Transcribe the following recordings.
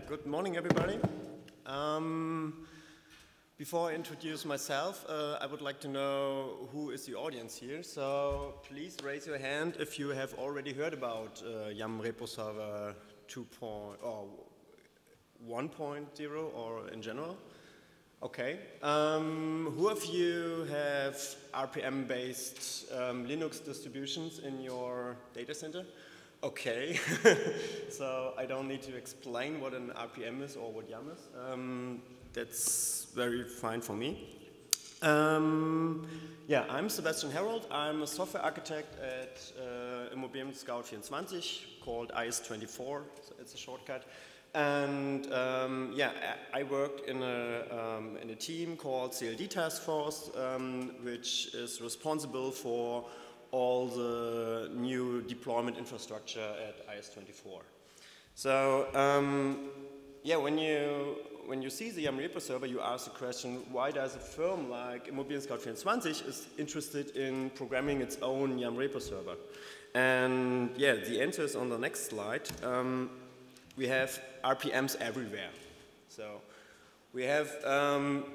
good morning, everybody. Before I introduce myself, I would like to know who is the audience here. So please raise your hand if you have already heard about Yum Repo Server 2.0 or 1.0 or in general. Okay. Who of you have RPM-based Linux distributions in your data center? Okay. So I don't need to explain what an RPM is or what Yum is. That's very fine for me. Yeah, I'm Sebastian Herold. I'm a software architect at Immobilien Scout 24 called IS24, so it's a shortcut. And yeah, I worked in a team called CLD Task Force, which is responsible for all the new deployment infrastructure at IS24. So yeah, when you see the Yum Repo Server, you ask the question, why does a firm like Immobilien Scout 24 is interested in programming its own Yum Repo Server? And yeah, the answer is on the next slide. We have RPMs everywhere. So we have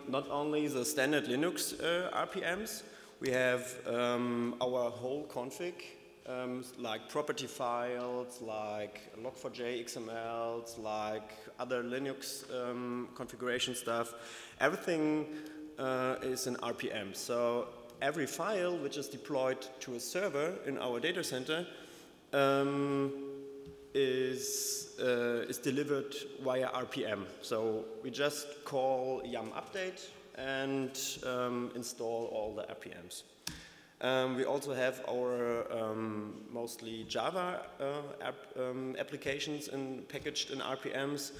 not only the standard Linux RPMs, we have our whole config, like property files, like log4j XMLs, like other Linux configuration stuff. Everything is in RPM. So every file which is deployed to a server in our data center is delivered via RPM. So we just call yum update and install all the RPMs. We also have our mostly Java applications packaged in RPMs.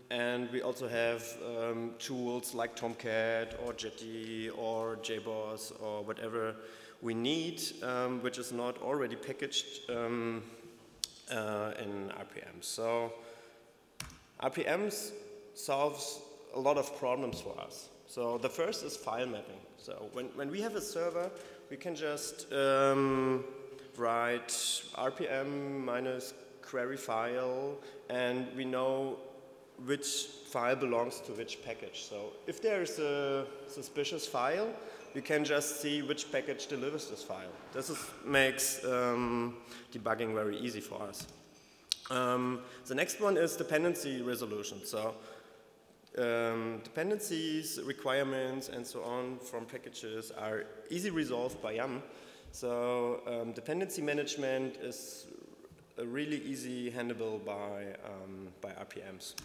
And we also have tools like Tomcat or Jetty or JBoss or whatever we need, which is not already packaged in RPMs. So RPMs solves a lot of problems for us. So the first is file mapping. So when we have a server, we can just write RPM minus query file, and we know which file belongs to which package. So if there is a suspicious file, we can just see which package delivers this file. This makes debugging very easy for us. The next one is dependency resolution. So dependencies, requirements, and so on from packages are easily resolved by Yum. So dependency management is really easy handleable by RPMs.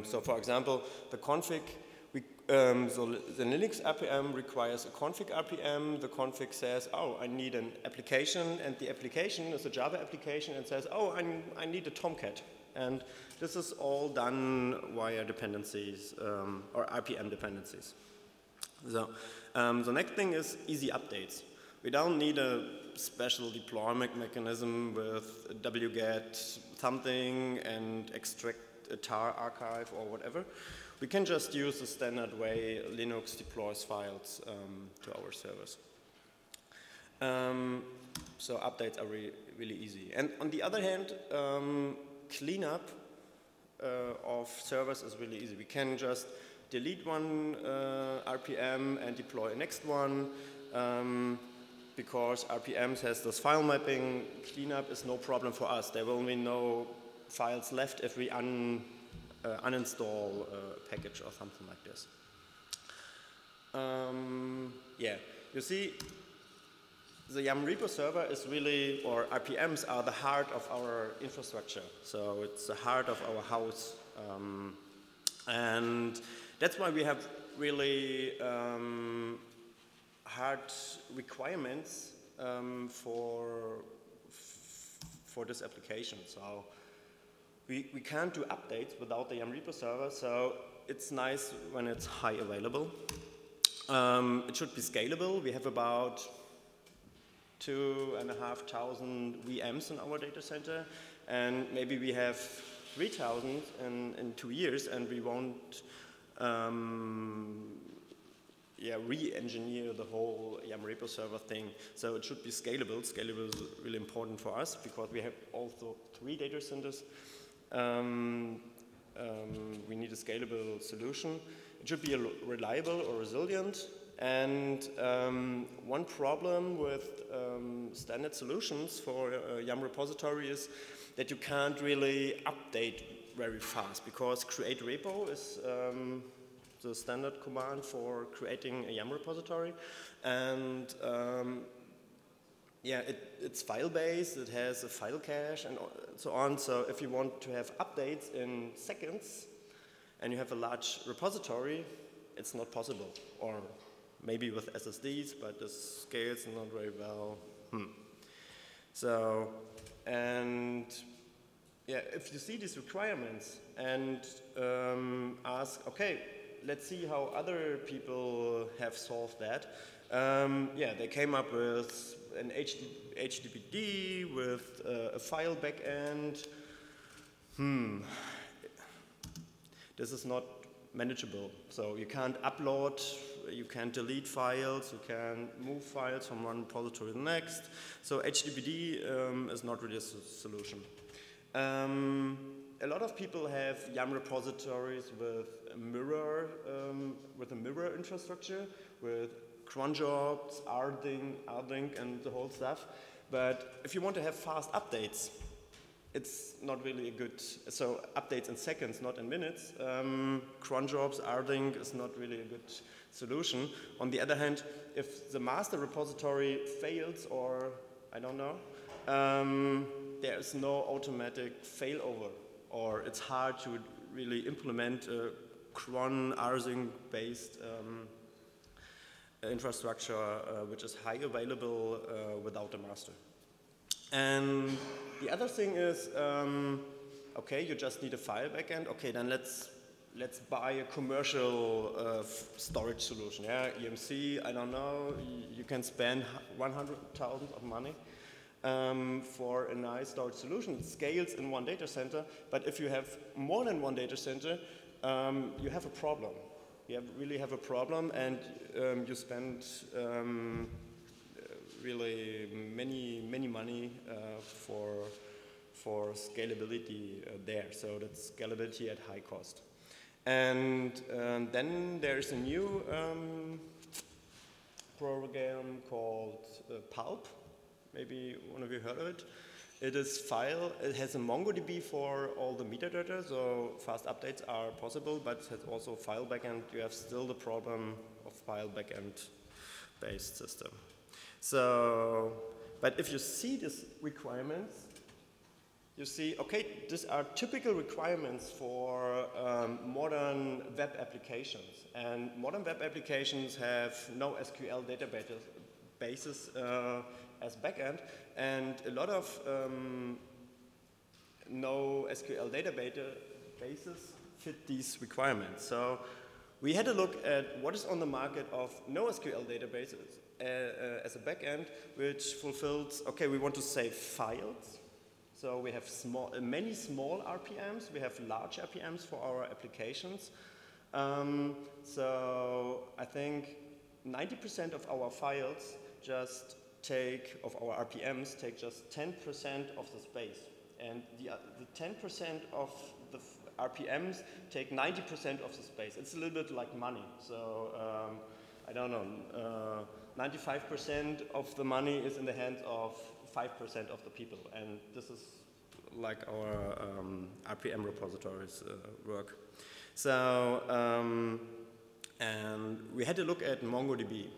So for example, the config, so the Linux RPM requires a config RPM. The config says, oh, I need an application, and the application is a Java application and says, oh, I need a Tomcat. And this is all done via dependencies, or RPM dependencies. So the next thing is easy updates. We don't need a special deployment mechanism with wget something and extract a tar archive or whatever. We can just use the standard way Linux deploys files to our servers. So updates are really easy. And on the other hand, cleanup of servers is really easy. We can just delete one RPM and deploy a next one. Because RPMs has this file mapping, cleanup is no problem for us. There will be no files left if we uninstall a package or something like this. Yeah, you see, the Yum Repo Server is really, or RPMs are the heart of our infrastructure. So it's the heart of our house. And that's why we have really hard requirements for this application. So we can't do updates without the Yum Repo Server, so it's nice when it's high available. It should be scalable. We have about 2,500 VMs in our data center, and maybe we have 3,000 in 2 years, and we won't re-engineer the whole Yum Repo Server thing. So it should be scalable. Scalable is really important for us because we have also 3 data centers. We need a scalable solution. It should be reliable or resilient. And one problem with standard solutions for a YAML repository is that you can't really update very fast, because create repo is the standard command for creating a YAML repository. And yeah, it's file-based, it has a file cache and so on. So if you want to have updates in seconds and you have a large repository, it's not possible. Or maybe with SSDs, but the scales not very well. So, and yeah, if you see these requirements and ask, okay, let's see how other people have solved that. Yeah, they came up with an HDBD with a file backend. This is not manageable. So you can't upload, you can't delete files, you can move files from one repository to the next. So HDBD is not really a solution. A lot of people have YAML repositories with a mirror infrastructure, with cron jobs, rdync, and the whole stuff. But if you want to have fast updates, it's not really a good, so updates in seconds, not in minutes. Cron jobs, rdync is not really a good solution. On the other hand, if the master repository fails, or I don't know, there is no automatic failover, or it's hard to really implement a cron rsync based infrastructure which is high available without a master. And the other thing is, okay, you just need a file backend. Okay, then let's buy a commercial storage solution. Yeah, EMC, I don't know, you can spend 100,000 of money for a nice storage solution. It scales in one data center, but if you have more than one data center, you have a problem. You really have a problem, and you spend really many money for scalability there. So that's scalability at high cost. And then there's a new program called Pulp. Maybe one of you heard of it. It is file. It has a MongoDB for all the metadata, so fast updates are possible, but it has also file backend. You have still the problem of file backend based system. So, but if you see these requirements, you see, okay, these are typical requirements for modern web applications. And modern web applications have no SQL databases as backend, and a lot of no SQL databases fit these requirements. So we had a look at what is on the market of NoSQL databases as a backend, which fulfills, okay, we want to save files. So we have many small RPMs, we have large RPMs for our applications. So I think 90% of our files of our RPMs take just 10% of the space. And the 10% of the RPMs take 90% of the space. It's a little bit like money. So I don't know, 95% of the money is in the hands of 5% of the people. And this is like our RPM repositories work. So, and we had to look at MongoDB.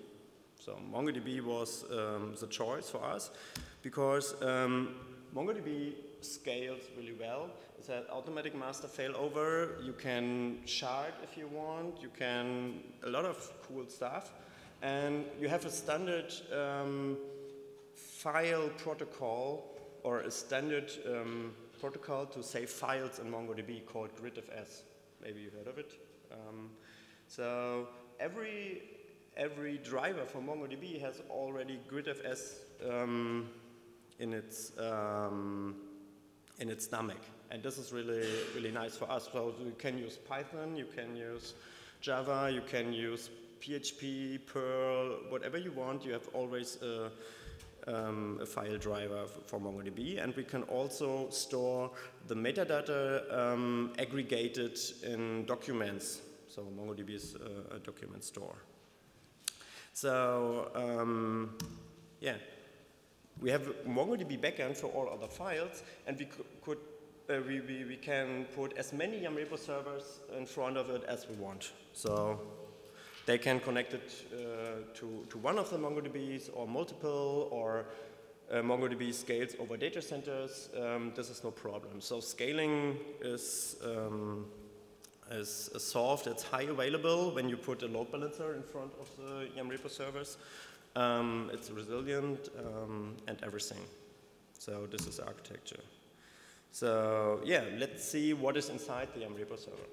So MongoDB was the choice for us because MongoDB scales really well. It's an automatic master failover. You can shard if you want. You can, a lot of cool stuff. And you have a standard file protocol or a standard protocol to save files in MongoDB called GridFS. Maybe you heard of it. So every driver for MongoDB has already GridFS in its stomach, and this is really nice for us. So you can use Python, you can use Java, you can use PHP, Perl, whatever you want. You have always a file driver for MongoDB, and we can also store the metadata aggregated in documents. So MongoDB is a document store. So yeah, we have MongoDB backend for all other files, and we can put as many YAML repo servers in front of it as we want. So they can connect it to one of the MongoDBs or multiple, or MongoDB scales over data centers. This is no problem. So scaling is solved. It's high available when you put a load balancer in front of the YAML repo servers. It's resilient and everything. So this is the architecture. So yeah, let's see what is inside the YAML repo server.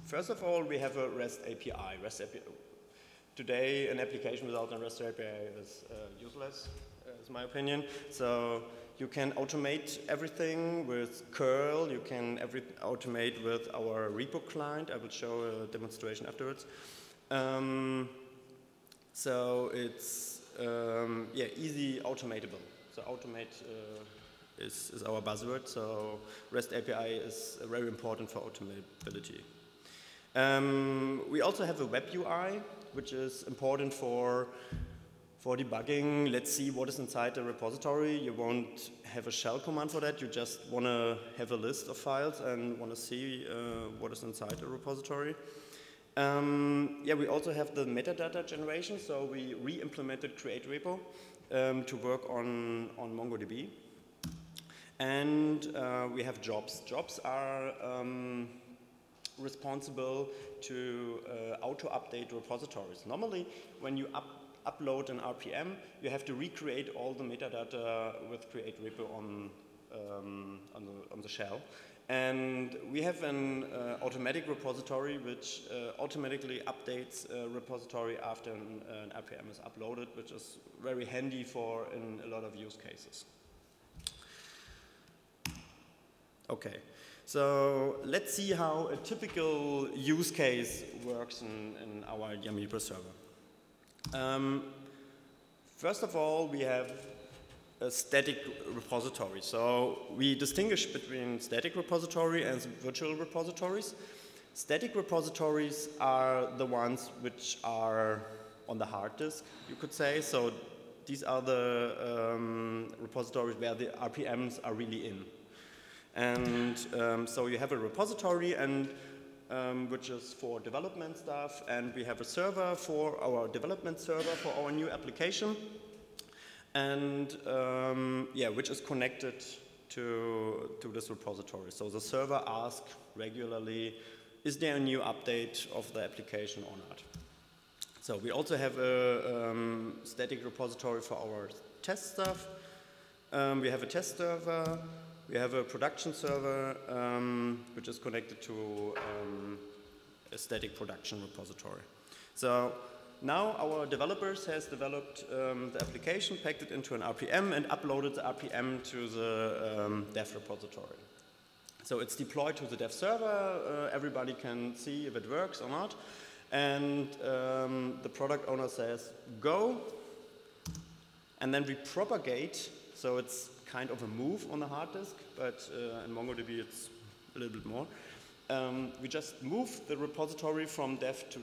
First of all, we have a REST API. REST API. Today, an application without a REST API is useless, is my opinion. So you can automate everything with curl. You can automate with our repo client. I will show a demonstration afterwards. So it's yeah, easy automatable. So automate is our buzzword. So REST API is very important for automatability. We also have a web UI, which is important for debugging. Let's see what is inside the repository. You won't have a shell command for that. You just want to have a list of files and want to see what is inside the repository. Yeah, we also have the metadata generation. So we re-implemented create repo to work on MongoDB. And we have jobs. Jobs are responsible to auto-update repositories. Normally, when you upload an RPM, you have to recreate all the metadata with create repo on the shell. And we have an automatic repository which automatically updates a repository after an RPM is uploaded, which is very handy for in a lot of use cases. Okay. So let's see how a typical use case works in our YAML repo server. First of all, we have a static repository. So we distinguish between static repository and virtual repositories. Static repositories are the ones which are on the hard disk, you could say. So these are the repositories where the RPMs are really in. And so you have a repository, and which is for development stuff, and we have a server for our development server for our new application, and yeah, which is connected to this repository. So the server asks regularly, is there a new update of the application or not? So we also have a static repository for our test stuff. We have a test server. We have a production server which is connected to a static production repository. So now our developers has developed the application, packed it into an RPM, and uploaded the RPM to the dev repository. So it's deployed to the dev server. Everybody can see if it works or not. And the product owner says, go. And then we propagate. So it's kind of a move on the hard disk, but in MongoDB it's a little bit more. We just move the repository from dev to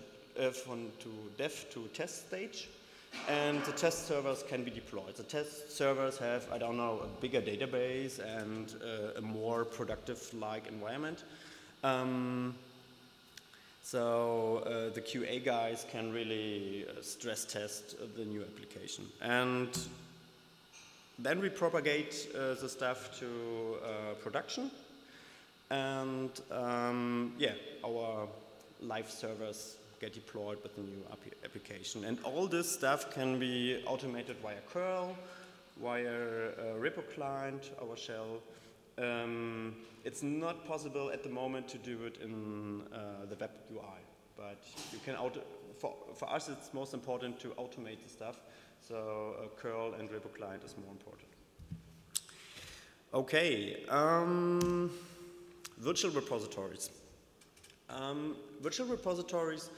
test stage, and the test servers can be deployed. The test servers have, I don't know, a bigger database and a more productive-like environment. So the QA guys can really stress test the new application. And then we propagate the stuff to production, and yeah, our live servers get deployed with the new application. And all this stuff can be automated via curl, via a repo client, our shell. It's not possible at the moment to do it in the web UI, but you can for us it's most important to automate the stuff. So curl and repo client is more important. Okay, virtual repositories. Virtual repositories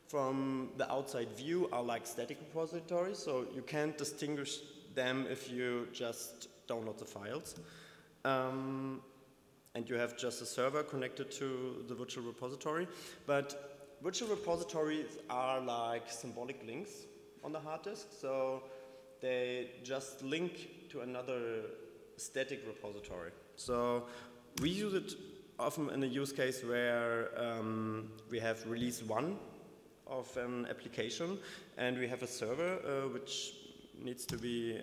from the outside view are like static repositories, so you can't distinguish them if you just download the files. And you have just a server connected to the virtual repository. But virtual repositories are like symbolic links on the hard disk, so they just link to another static repository. So we use it often in a use case where we have release 1 of an application, and we have a server which needs to be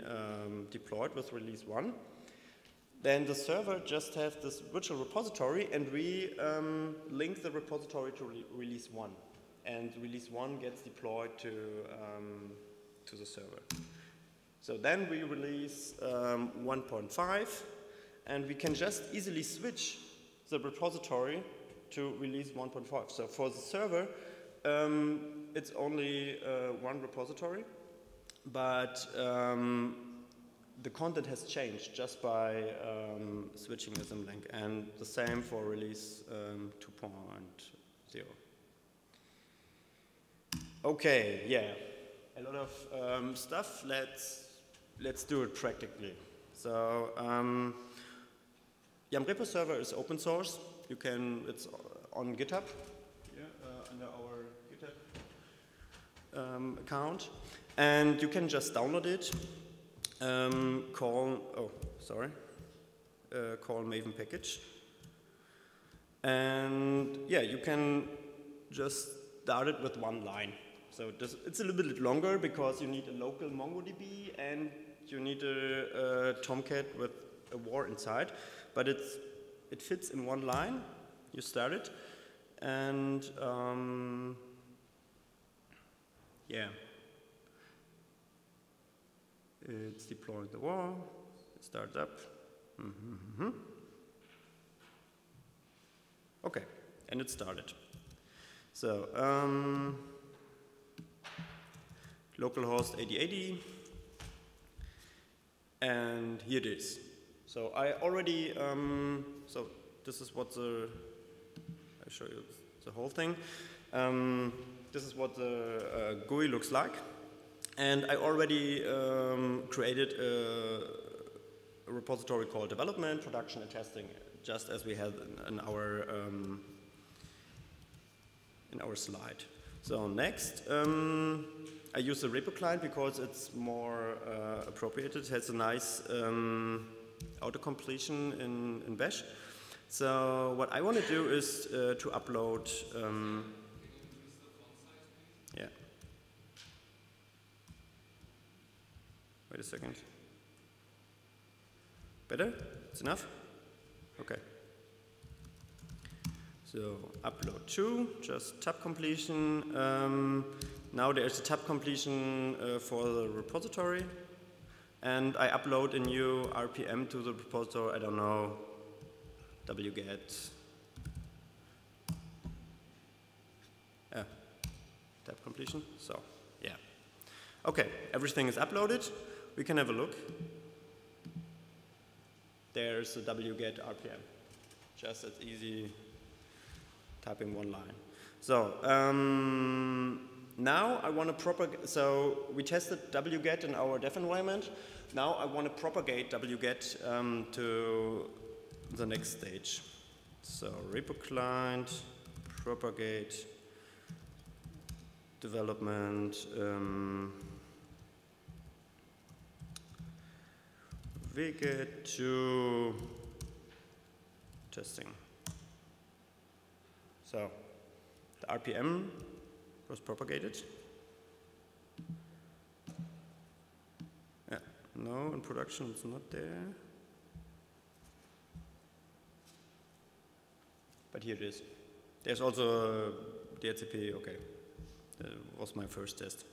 deployed with release 1. Then the server just has this virtual repository, and we link the repository to release 1. And release 1 gets deployed to the server. So then we release 1.5, and we can just easily switch the repository to release 1.5. So for the server, it's only one repository, but the content has changed just by switching the symlink, and the same for release 2.0. Okay, yeah, a lot of stuff. Let's do it practically. So YAML server is open source. It's on GitHub, under our GitHub account, and you can just download it. Call Maven package, and yeah, you can just start it with one line. So it's a little bit longer because you need a local MongoDB and you need a Tomcat with a war inside, but it fits in one line. You start it, and yeah. It's deployed the war, it starts up. Okay, and it started. So, localhost 8080, and here it is. So I already, so this is what I'll show you the whole thing. This is what the GUI looks like. And I already created a repository called development, production, and testing, just as we had in our slide. So next, I use the repo client because it's more appropriate. It has a nice auto-completion in Bash. So what I want to do is to upload. Yeah. Wait a second. Better? It's enough? Okay. So upload to, just tab completion. Now there's a tab completion for the repository. And I upload a new RPM to the repository, I don't know, wget. Tab completion, so yeah. Okay, everything is uploaded. We can have a look. There's a wget RPM. Just as easy, typing one line. So now I want to propagate. So we tested wget in our dev environment. Now I want to propagate wget to the next stage. So repo client, propagate, development. We get to testing. So the RPM was propagated. Yeah, no, in production it's not there. But here it is. There's also DHCP, okay. That was my first test.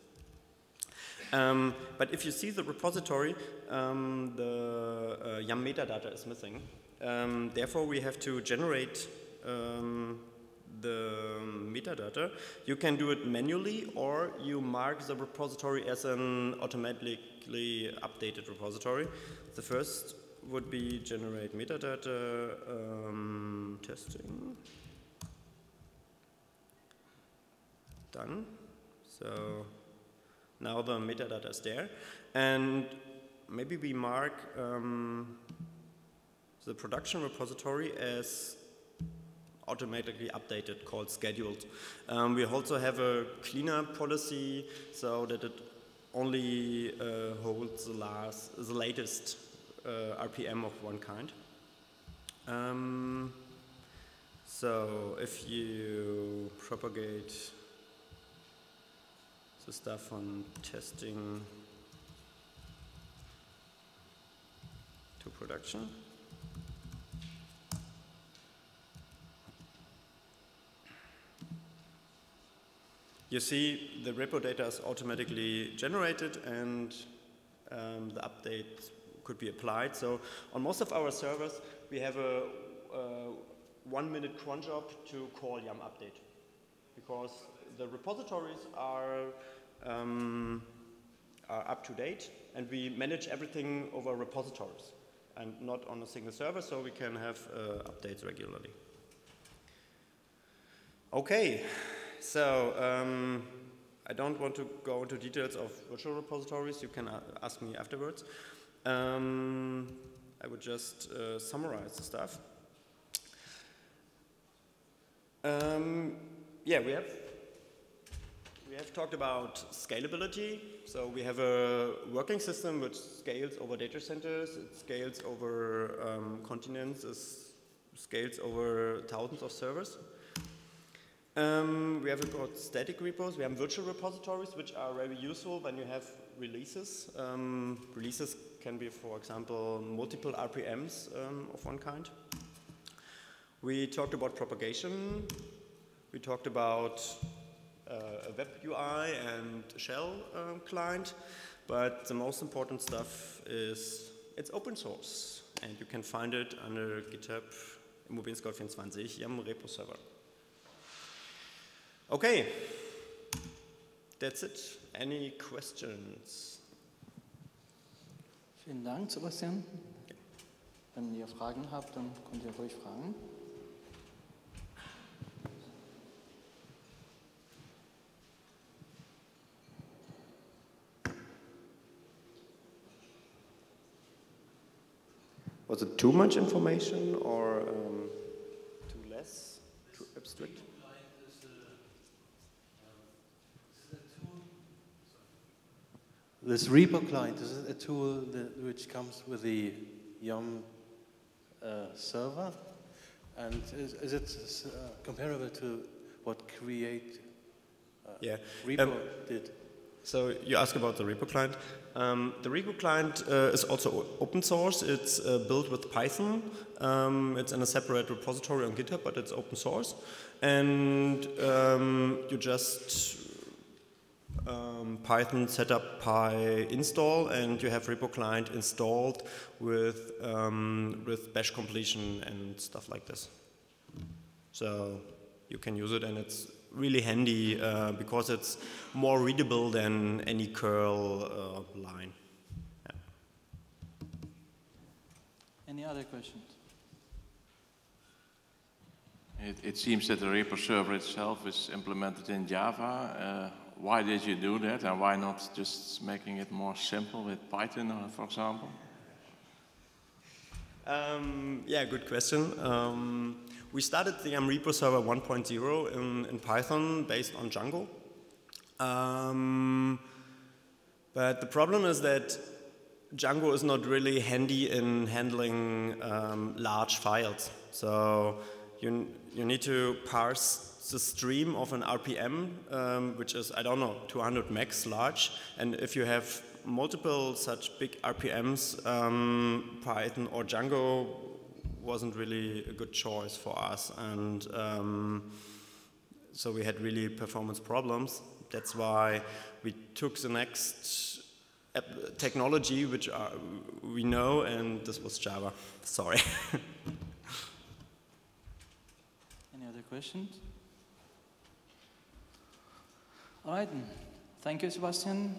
But if you see the repository, the YAM metadata is missing. Therefore, we have to generate the metadata. You can do it manually, or you mark the repository as an automatically updated repository. The first would be generate metadata testing. Done. So now the metadata is there, and maybe we mark the production repository as automatically updated, called scheduled. We also have a cleanup policy so that it only holds the latest RPM of one kind. So if you propagate the stuff on testing to production, you see the repo data is automatically generated, and the update could be applied. So on most of our servers, we have a 1-minute cron job to call yum update, because the repositories are up to date, and we manage everything over repositories and not on a single server, so we can have updates regularly. Okay, so I don't want to go into details of virtual repositories. You can ask me afterwards. I would just summarize the stuff. Yeah, we have talked about scalability. So we have a working system which scales over data centers, it scales over continents, it scales over thousands of servers. We have got static repos, we have virtual repositories which are very useful when you have releases. Releases can be, for example, multiple RPMs of one kind. We talked about propagation. We talked about a web UI and a shell client. But the most important stuff is it's open source. And you can find it under GitHub Immobilien-Scout24 Yum repo server. Okay, that's it. Any questions? Vielen Dank, Sebastian. Wenn ihr Fragen habt, dann könnt ihr ruhig fragen. Was it too much information or too less, too abstract? This repo client, is it a tool which comes with the Yum server? And is it comparable to what Create repo did? So you ask about the repo client. The repo client is also open source. It's built with Python. It's in a separate repository on GitHub, but it's open source. And you just Python setup py install, and you have repo client installed with bash completion and stuff like this. So you can use it, and it's really handy because it's more readable than any curl line. Yeah. Any other questions? It seems that the repo server itself is implemented in Java. Why did you do that, and why not just making it more simple with Python, for example? Yeah, good question. We started the Yum repo server 1.0 in Python based on Django. But the problem is that Django is not really handy in handling large files. So you need to parse the stream of an RPM, which is, I don't know, 200 megs large. And if you have multiple such big RPMs, Python or Django wasn't really a good choice for us. And so we had really performance problems. That's why we took the next technology which we know, and this was Java. Sorry. Any other questions? All right, then. Thank you, Sebastian.